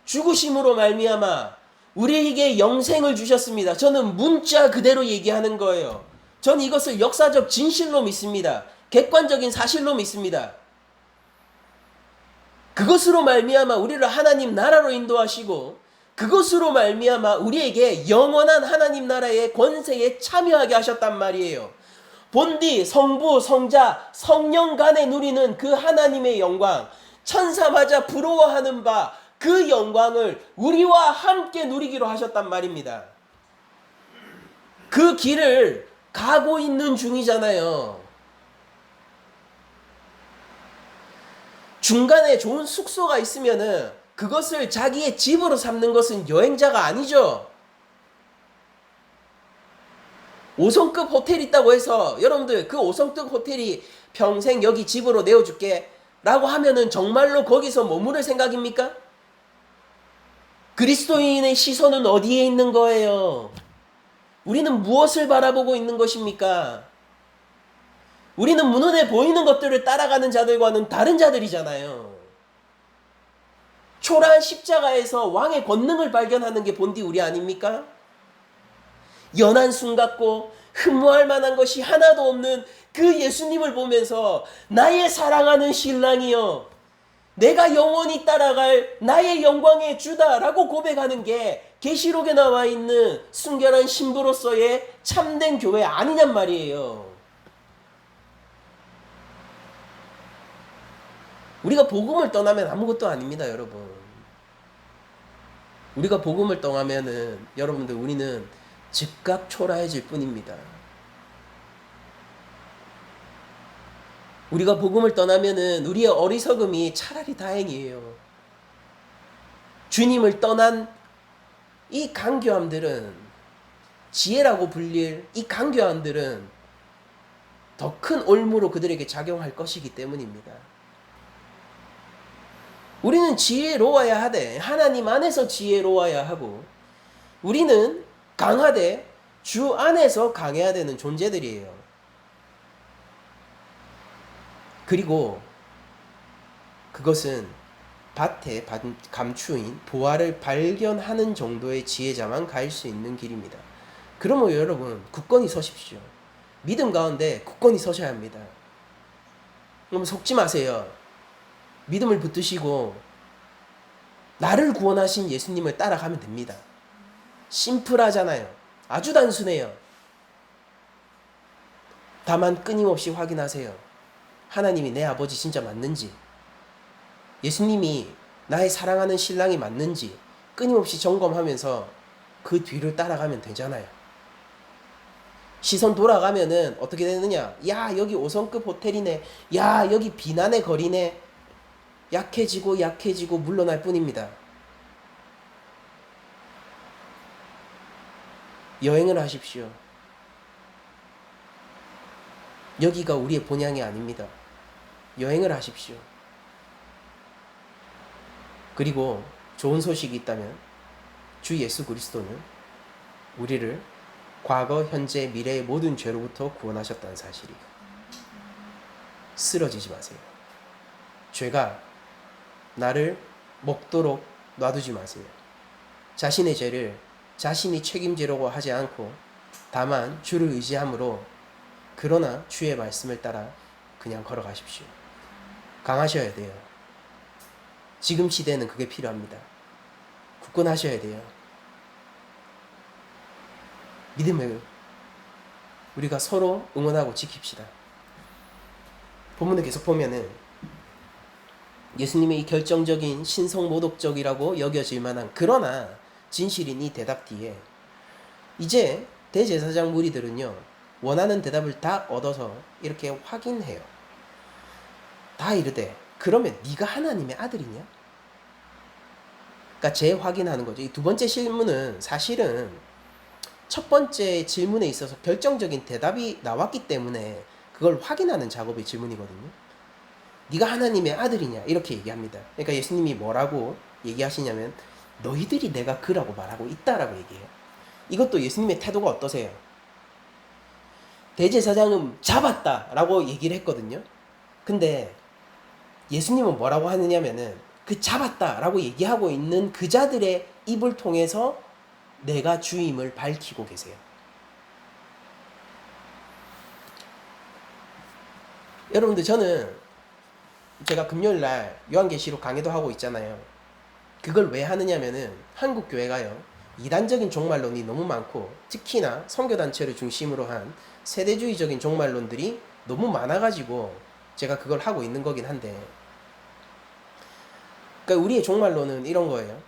Speaker 1: 죽으심으로 말미암아 우리에게 영생을 주셨습니다. 저는 문자 그대로 얘기하는 거예요. 저는 이것을 역사적 진실로 믿습니다. 객관적인 사실로 믿습니다. 그것으로 말미암아 우리를 하나님 나라로 인도하시고 그것으로 말미암아 우리에게 영원한 하나님 나라의 권세에 참여하게 하셨단 말이에요. 본디 성부 성자 성령 간에 누리는 그 하나님의 영광, 천사마저 부러워하는 바 그 영광을 우리와 함께 누리기로 하셨단 말입니다. 그 길을 가고 있는 중이잖아요. 중간에 좋은 숙소가 있으면은 그것을 자기의 집으로 삼는 것은 여행자가 아니죠. 5성급 호텔 있다고 해서 여러분들 그 5성급 호텔이 평생 여기 집으로 내어줄게 라고 하면은 정말로 거기서 머무를 생각입니까? 그리스도인의 시선은 어디에 있는 거예요? 우리는 무엇을 바라보고 있는 것입니까? 우리는 눈에 보이는 것들을 따라가는 자들과는 다른 자들이잖아요. 초라한 십자가에서 왕의 권능을 발견하는 게 본디 우리 아닙니까? 연한 순 같고 흠모할 만한 것이 하나도 없는 그 예수님을 보면서 나의 사랑하는 신랑이여, 내가 영원히 따라갈 나의 영광의 주다라고 고백하는 게 계시록에 나와 있는 순결한 신부로서의 참된 교회 아니냔 말이에요. 우리가 복음을 떠나면 아무것도 아닙니다, 여러분. 우리가 복음을 떠나면은 여러분들 우리는 즉각 초라해질 뿐입니다. 우리가 복음을 떠나면은 우리의 어리석음이 차라리 다행이에요. 주님을 떠난 이 간교함들은, 지혜라고 불릴 이 간교함들은 더 큰 올무로 그들에게 작용할 것이기 때문입니다. 우리는 지혜로워야 하되 하나님 안에서 지혜로워야 하고, 우리는 강하되 주 안에서 강해야 되는 존재들이에요. 그리고 그것은 밭에 감추인 보화를 발견하는 정도의 지혜자만 갈 수 있는 길입니다. 그러면 여러분 굳건히 서십시오. 믿음 가운데 굳건히 서셔야 합니다. 그럼 속지 마세요. 믿음을 붙드시고 나를 구원하신 예수님을 따라가면 됩니다. 심플하잖아요. 아주 단순해요. 다만 끊임없이 확인하세요. 하나님이 내 아버지 진짜 맞는지, 예수님이 나의 사랑하는 신랑이 맞는지 끊임없이 점검하면서 그 뒤를 따라가면 되잖아요. 시선 돌아가면은 어떻게 되느냐? 야, 여기 5성급 호텔이네. 야, 여기 비난의 거리네. 약해지고 물러날 뿐입니다. 여행을 하십시오. 여기가 우리의 본향이 아닙니다. 여행을 하십시오. 그리고 좋은 소식이 있다면 주 예수 그리스도는 우리를 과거, 현재, 미래의 모든 죄로부터 구원하셨다는 사실이에요. 쓰러지지 마세요. 죄가 나를 먹도록 놔두지 마세요. 자신의 죄를 자신이 책임지려고 하지 않고 다만 주를 의지함으로, 그러나 주의 말씀을 따라 그냥 걸어가십시오. 강하셔야 돼요. 지금 시대에는 그게 필요합니다. 굳건하셔야 돼요. 믿음을 우리가 서로 응원하고 지킵시다. 본문을 계속 보면은 예수님의 이 결정적인 신성모독적이라고 여겨질 만한 그러나 진실인 이 대답 뒤에 이제 대제사장 무리들은요, 원하는 대답을 다 얻어서 이렇게 확인해요. 다 이르되 그러면 네가 하나님의 아들이냐? 그러니까 재확인하는 거죠. 이 두 번째 질문은 사실은 첫 번째 질문에 있어서 결정적인 대답이 나왔기 때문에 그걸 확인하는 작업의 질문이거든요. 네가 하나님의 아들이냐? 이렇게 얘기합니다. 그러니까 예수님이 뭐라고 얘기하시냐면 너희들이 내가 그라고 말하고 있다라고 얘기해요. 이것도 예수님의 태도가 어떠세요? 대제사장은 잡았다라고 얘기를 했거든요. 근데 예수님은 뭐라고 하느냐면은 그 잡았다라고 얘기하고 있는 그 자들의 입을 통해서 내가 주임을 밝히고 계세요. 여러분들, 저는 제가 금요일날 요한계시록 강의도 하고 있잖아요. 그걸 왜 하느냐면은 한국 교회가요, 이단적인 종말론이 너무 많고 특히나 선교단체를 중심으로 한 세대주의적인 종말론들이 너무 많아가지고 제가 그걸 하고 있는 거긴 한데, 그러니까 우리의 종말론은 이런 거예요.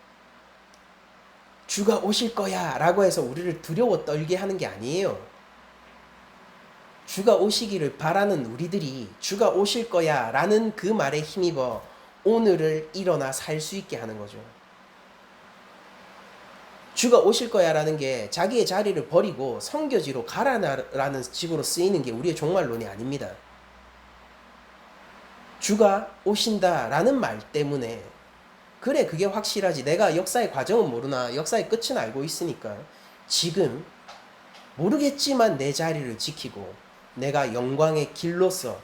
Speaker 1: 주가 오실 거야 라고 해서 우리를 두려워 떨게 하는 게 아니에요. 주가 오시기를 바라는 우리들이 주가 오실 거야 라는 그 말에 힘입어 오늘을 일어나 살 수 있게 하는 거죠. 주가 오실 거야 라는 게 자기의 자리를 버리고 성교지로 가라라는 식으로 쓰이는 게 우리의 종말론이 아닙니다. 주가 오신다 라는 말 때문에, 그래 그게 확실하지, 내가 역사의 과정은 모르나 역사의 끝은 알고 있으니까 지금 모르겠지만 내 자리를 지키고 내가 영광의 길로서,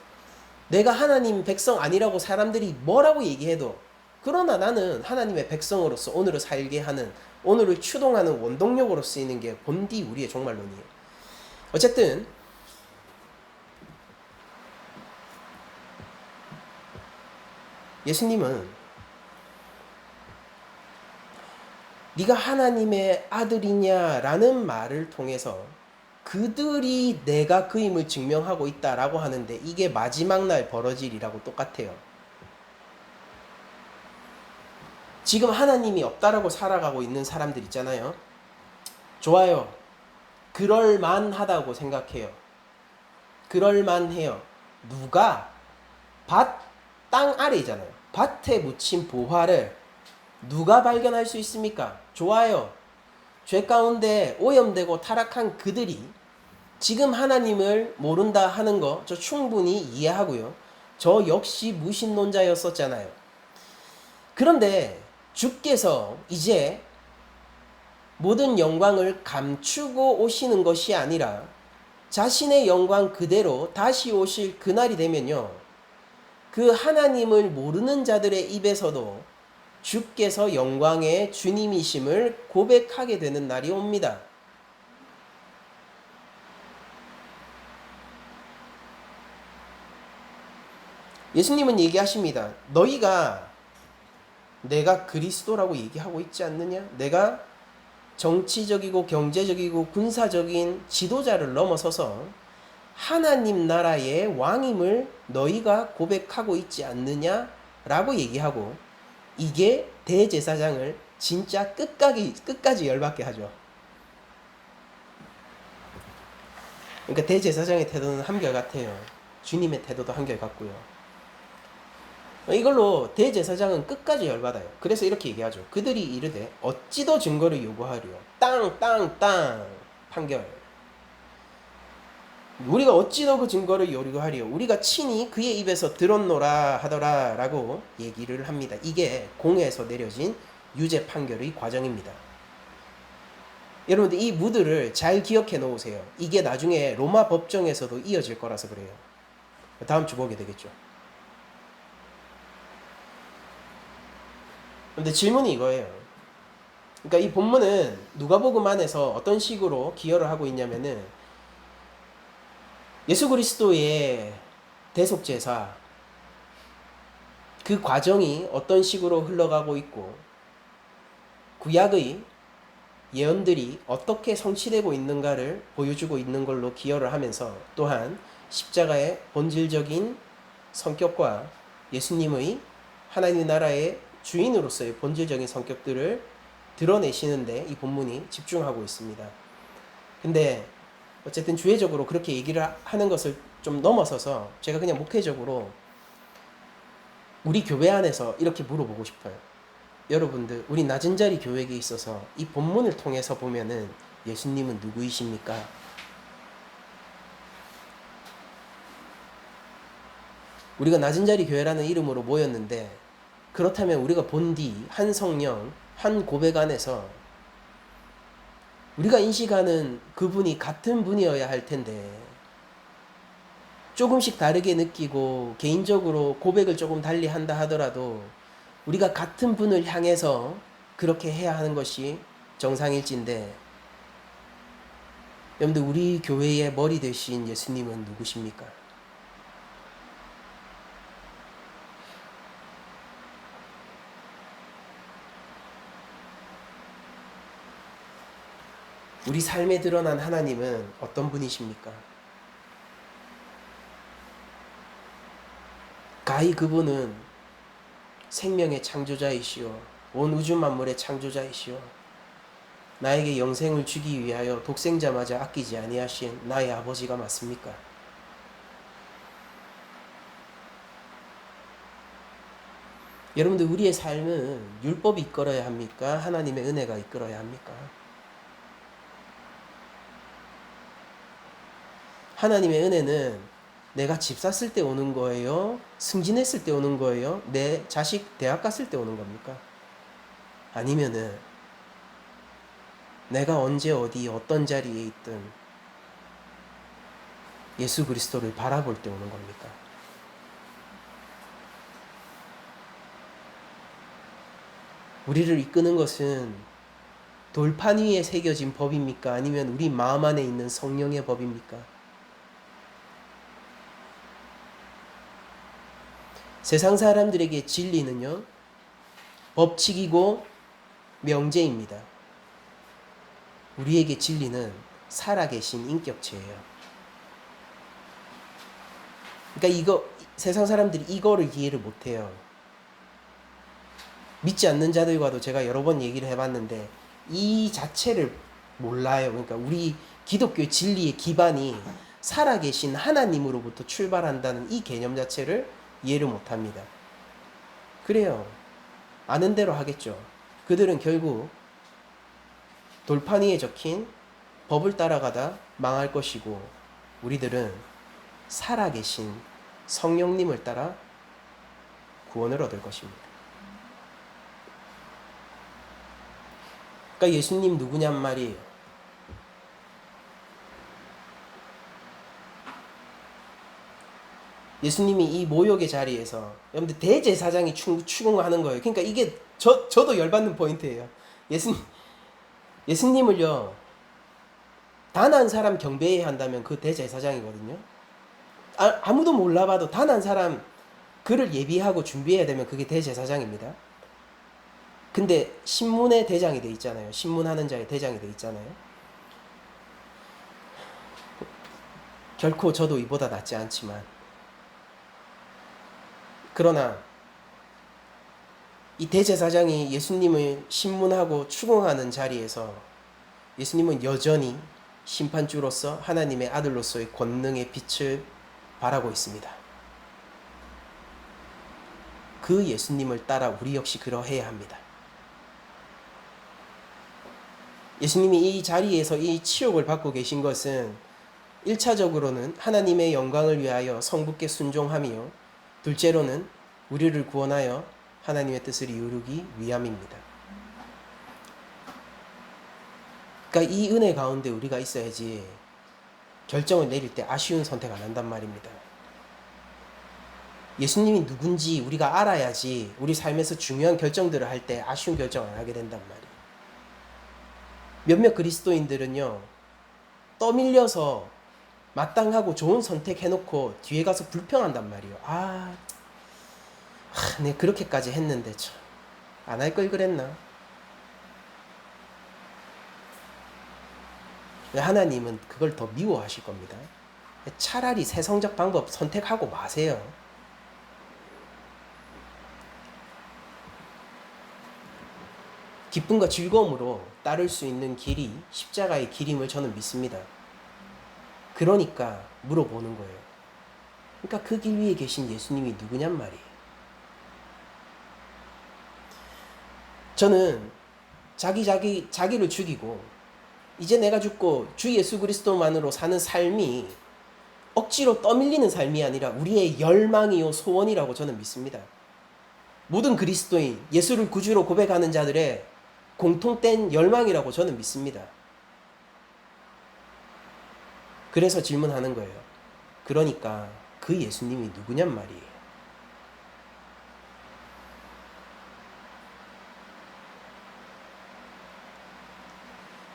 Speaker 1: 내가 하나님 백성 아니라고 사람들이 뭐라고 얘기해도 그러나 나는 하나님의 백성으로서 오늘을 살게 하는, 오늘을 추동하는 원동력으로 쓰이는 게 본디 우리의 종말론이에요. 어쨌든 예수님은 네가 하나님의 아들이냐라는 말을 통해서 그들이 내가 그임을 증명하고 있다라고 하는데 이게 마지막 날 벌어질 일이라고 똑같아요. 지금 하나님이 없다라고 살아가고 있는 사람들 있잖아요. 좋아요. 그럴만하다고 생각해요. 그럴만해요. 누가 땅 아래잖아요. 밭에 묻힌 보화를 누가 발견할 수 있습니까? 좋아요. 죄 가운데 오염되고 타락한 그들이 지금 하나님을 모른다 하는 거 저 충분히 이해하고요. 저 역시 무신론자였었잖아요. 그런데 주께서 이제 모든 영광을 감추고 오시는 것이 아니라 자신의 영광 그대로 다시 오실 그날이 되면요. 그 하나님을 모르는 자들의 입에서도 주께서 영광의 주님이심을 고백하게 되는 날이 옵니다. 예수님은 얘기하십니다. 너희가 내가 그리스도라고 얘기하고 있지 않느냐? 내가 정치적이고 경제적이고 군사적인 지도자를 넘어서서 하나님 나라의 왕임을 너희가 고백하고 있지 않느냐라고 얘기하고 이게 대제사장을 진짜 끝까지 열받게 하죠. 그러니까 대제사장의 태도는 한결같아요. 주님의 태도도 한결같고요. 이걸로 대제사장은 끝까지 열받아요. 그래서 이렇게 얘기하죠. 그들이 이르되 어찌 더 증거를 요구하리요. 땅 판결. 우리가 어찌 더 그 증거를 요구하리요. 우리가 친히 그의 입에서 들었노라 하더라 라고 얘기를 합니다. 이게 공에서 내려진 유죄 판결의 과정입니다. 여러분들 이 무드를 잘 기억해 놓으세요. 이게 나중에 로마 법정에서도 이어질 거라서 그래요. 다음 주 보게 되겠죠. 근데 질문이 이거예요. 그러니까 이 본문은 누가복음 안에서 어떤 식으로 기여를 하고 있냐면은 예수 그리스도의 대속제사 그 과정이 어떤 식으로 흘러가고 있고 구약의 예언들이 어떻게 성취되고 있는가를 보여주고 있는 걸로 기여를 하면서 또한 십자가의 본질적인 성격과 예수님의 하나님 나라의 주인으로서의 본질적인 성격들을 드러내시는데 이 본문이 집중하고 있습니다. 근데 어쨌든 주회적으로 그렇게 얘기를 하는 것을 좀 넘어서서 제가 그냥 목회적으로 우리 교회 안에서 이렇게 물어보고 싶어요. 여러분들 우리 낮은 자리 교회에 있어서 이 본문을 통해서 보면은 예수님은 누구이십니까? 우리가 낮은 자리 교회라는 이름으로 모였는데 그렇다면 우리가 본디 한 성령 한 고백 안에서 우리가 인식하는 그분이 같은 분이어야 할 텐데 조금씩 다르게 느끼고 개인적으로 고백을 조금 달리 한다 하더라도 우리가 같은 분을 향해서 그렇게 해야 하는 것이 정상일진데 여러분들 우리 교회의 머리 되신 예수님은 누구십니까? 우리 삶에 드러난 하나님은 어떤 분이십니까? 가히 그분은 생명의 창조자이시오. 온 우주 만물의 창조자이시오. 나에게 영생을 주기 위하여 독생자마저 아끼지 아니하신 나의 아버지가 맞습니까? 여러분들 우리의 삶은 율법이 이끌어야 합니까? 하나님의 은혜가 이끌어야 합니까? 하나님의 은혜는 내가 집 샀을 때 오는 거예요? 승진했을 때 오는 거예요? 내 자식 대학 갔을 때 오는 겁니까? 아니면은 내가 언제 어디 어떤 자리에 있든 예수 그리스도를 바라볼 때 오는 겁니까? 우리를 이끄는 것은 돌판 위에 새겨진 법입니까? 아니면 우리 마음 안에 있는 성령의 법입니까? 세상 사람들에게 진리는요, 법칙이고 명제입니다. 우리에게 진리는 살아계신 인격체예요. 그러니까 세상 사람들이 이거를 이해를 못해요. 믿지 않는 자들과도 제가 여러 번 얘기를 해봤는데 이 자체를 몰라요. 그러니까 우리 기독교의 진리의 기반이 살아계신 하나님으로부터 출발한다는 이 개념 자체를 이해를 못합니다. 그래요. 아는 대로 하겠죠. 그들은 결국 돌판 위에 적힌 법을 따라가다 망할 것이고, 우리들은 살아계신 성령님을 따라 구원을 얻을 것입니다. 그러니까 예수님 누구냔 말이에요. 예수님이 이 모욕의 자리에서, 여러분들 대제사장이 추궁하는 거예요. 그러니까 이게 저도 열받는 포인트예요. 예수님을요, 단 한 사람 경배해야 한다면 그 대제사장이거든요. 아무도 몰라봐도 단 한 사람 그를 예비하고 준비해야 되면 그게 대제사장입니다. 근데 신문의 대장이 돼 있잖아요. 신문하는 자의 대장이 돼 있잖아요. 결코 저도 이보다 낫지 않지만, 그러나 이 대제사장이 예수님을 신문하고 추궁하는 자리에서 예수님은 여전히 심판주로서 하나님의 아들로서의 권능의 빛을 발하고 있습니다. 그 예수님을 따라 우리 역시 그러해야 합니다. 예수님이 이 자리에서 이 치욕을 받고 계신 것은 1차적으로는 하나님의 영광을 위하여 성부께 순종함이요, 둘째로는 우리를 구원하여 하나님의 뜻을 이루기 위함입니다. 그러니까 이 은혜 가운데 우리가 있어야지 결정을 내릴 때 아쉬운 선택 안 한단 말입니다. 예수님이 누군지 우리가 알아야지 우리 삶에서 중요한 결정들을 할 때 아쉬운 결정 안 하게 된단 말이에요. 몇몇 그리스도인들은요, 떠밀려서 마땅하고 좋은 선택 해놓고 뒤에 가서 불평한단 말이에요. 내가 그렇게까지 했는데 참 안 할 걸 그랬나? 하나님은 그걸 더 미워하실 겁니다. 차라리 세상적 방법 선택하고 마세요. 기쁨과 즐거움으로 따를 수 있는 길이 십자가의 길임을 저는 믿습니다. 그러니까 물어보는 거예요. 그러니까 그 길 위에 계신 예수님이 누구냔 말이에요. 저는 자기를 죽이고 이제 내가 죽고 주 예수 그리스도만으로 사는 삶이 억지로 떠밀리는 삶이 아니라 우리의 열망이요 소원이라고 저는 믿습니다. 모든 그리스도인, 예수를 구주로 고백하는 자들의 공통된 열망이라고 저는 믿습니다. 그래서 질문하는 거예요. 그러니까 그 예수님이 누구냔 말이에요.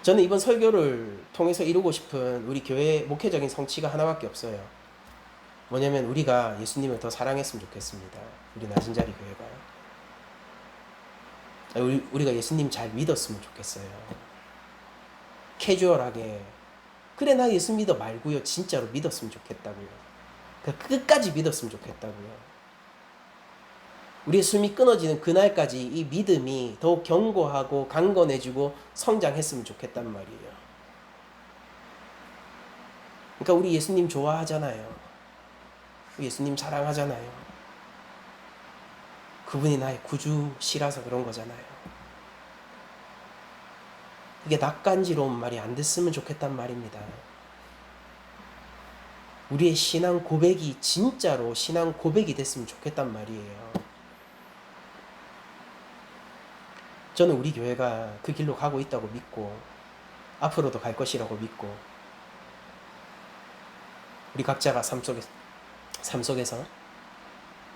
Speaker 1: 저는 이번 설교를 통해서 이루고 싶은 우리 교회의 목회적인 성취가 하나밖에 없어요. 뭐냐면 우리가 예수님을 더 사랑했으면 좋겠습니다. 우리 낮은 자리 교회가. 우리가 예수님 잘 믿었으면 좋겠어요. 캐주얼하게 그래 나 예수 믿어 말고요, 진짜로 믿었으면 좋겠다고요. 끝까지 믿었으면 좋겠다고요. 우리의 숨이 끊어지는 그날까지 이 믿음이 더욱 견고하고 강건해지고 성장했으면 좋겠단 말이에요. 그러니까 우리 예수님 좋아하잖아요. 예수님 사랑하잖아요. 그분이 나의 구주시라서 그런 거잖아요. 이게 낯간지러운 말이 안 됐으면 좋겠단 말입니다. 우리의 신앙 고백이 진짜로 신앙 고백이 됐으면 좋겠단 말이에요. 저는 우리 교회가 그 길로 가고 있다고 믿고 앞으로도 갈 것이라고 믿고, 우리 각자가 삶 속에서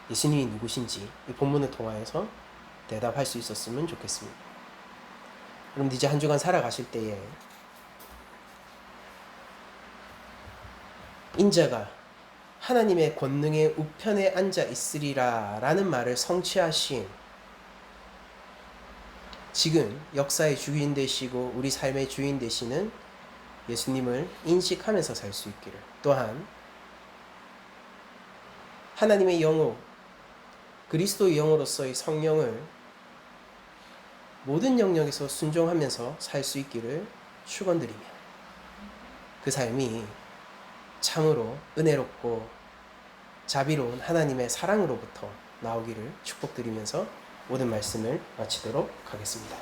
Speaker 1: 예수님이 누구신지 이 본문을 통하여서 대답할 수 있었으면 좋겠습니다. 그럼 이제 한 주간 살아가실 때에 인자가 하나님의 권능의 우편에 앉아 있으리라 라는 말을 성취하신, 지금 역사의 주인 되시고 우리 삶의 주인 되시는 예수님을 인식하면서 살 수 있기를, 또한 하나님의 영으로, 그리스도의 영으로서의 성령을 모든 영역에서 순종하면서 살 수 있기를 축원드리며, 그 삶이 참으로 은혜롭고 자비로운 하나님의 사랑으로부터 나오기를 축복드리면서 모든 말씀을 마치도록 하겠습니다.